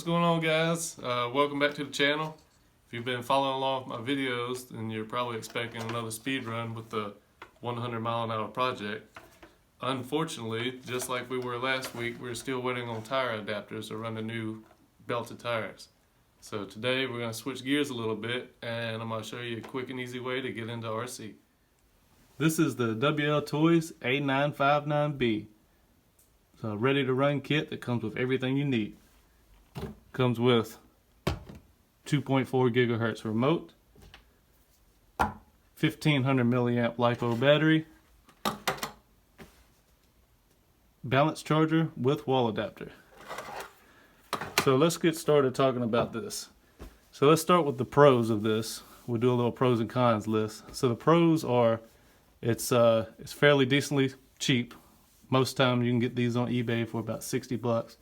going on, guys? Welcome back to the channel. If you've been following along with my videos, then you're probably expecting another speed run with the 100-mile-an-hour project. Unfortunately, just like we were last week, we're still waiting on tire adapters to run the new belted tires. So today we're going to switch gears a little bit, and I'm going to show you a quick and easy way to get into RC. This is the Wltoys A959b. It's a ready-to-run kit that comes with everything you need. Comes with 2.4 gigahertz remote, 1500 milliamp LiPo battery, balance charger with wall adapter. So let's get started talking about this. So let's start with the pros of this. We'll do a little pros and cons list. So the pros are it's fairly decently cheap. Most time you can get these on eBay for about 60 bucks.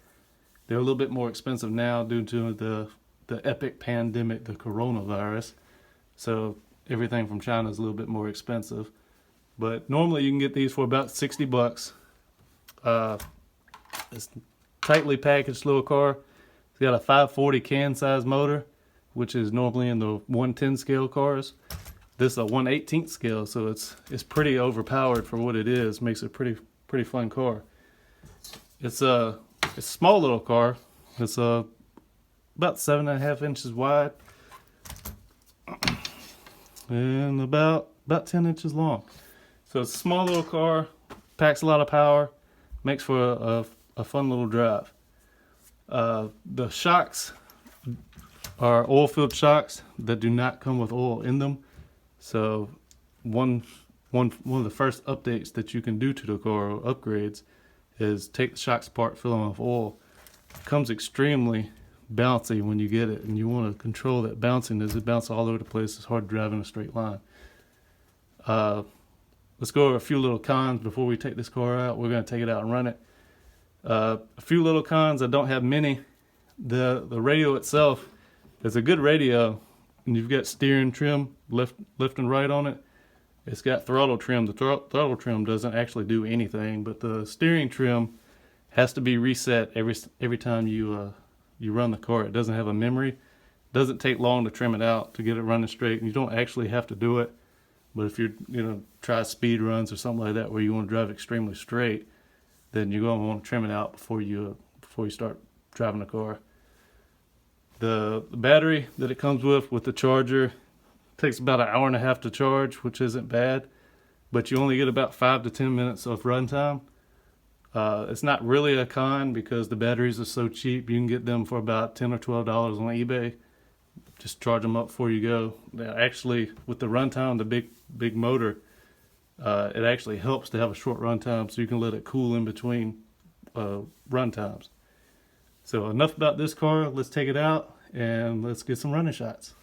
They're a little bit more expensive now due to the epic pandemic, the coronavirus. So everything from China is a little bit more expensive. But normally you can get these for about 60 bucks. It's a tightly packaged little car. It's got a 540 can size motor, which is normally in the 110 scale cars. This is a 1/18 scale, so it's pretty overpowered for what it is. Makes it pretty fun car. It's a small little car. It's about 7.5 inches wide and about 10 inches long. So it's a small little car, packs a lot of power, makes for a fun little drive. The shocks are oil-filled shocks that do not come with oil in them. So one of the first updates that you can do to the car, or upgrades, is take the shocks apart, fill them with oil. It comes extremely bouncy when you get it, and you want to control that bouncing as it bounces all over the place. It's hard to drive in a straight line. Let's go over a few little cons before we take this car out. We're going to take it out and run it. A few little cons, I don't have many. The radio itself is a good radio, and you've got steering trim left and right on it. It's got throttle trim. The throttle trim doesn't actually do anything, but the steering trim has to be reset every time you run the car. It doesn't have a memory. It doesn't take long to trim it out to get it running straight, and you don't actually have to do it. But if you're try speed runs or something like that where you want to drive extremely straight, then you're going to want to trim it out before you start driving the car. The battery that it comes with the charger, takes about an hour and a half to charge, which isn't bad, but you only get about 5 to 10 minutes of runtime. It's not really a con because the batteries are so cheap. You can get them for about $10 or $12 on eBay. Just charge them up before you go. Actually, with the runtime, the big motor, it actually helps to have a short runtime so you can let it cool in between run times. So enough about this car. Let's take it out and let's get some running shots.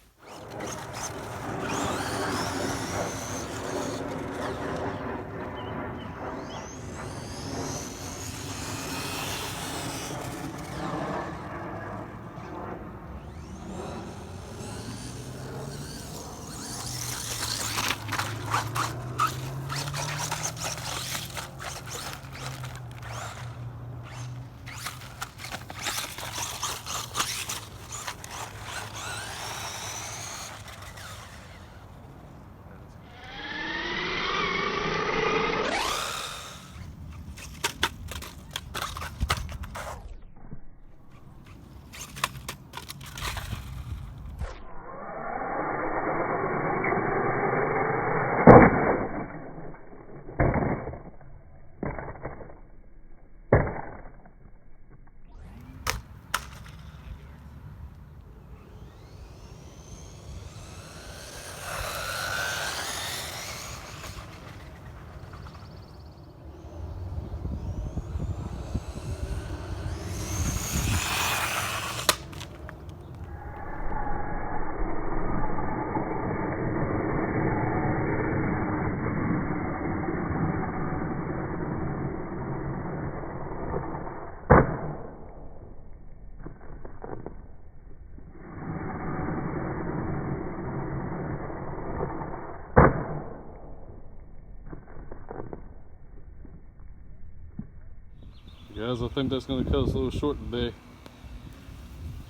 Guys, I think that's going to cut us a little short today.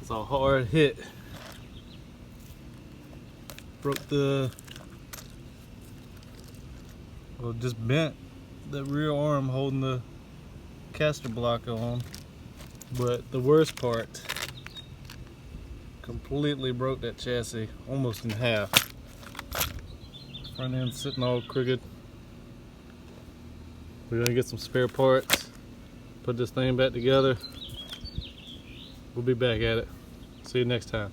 It's a hard hit. Broke just bent the rear arm holding the caster block on. But the worst part, completely broke that chassis almost in half. Front end sitting all crooked. We're gonna get some spare parts, put this thing back together. We'll be back at it. See you next time.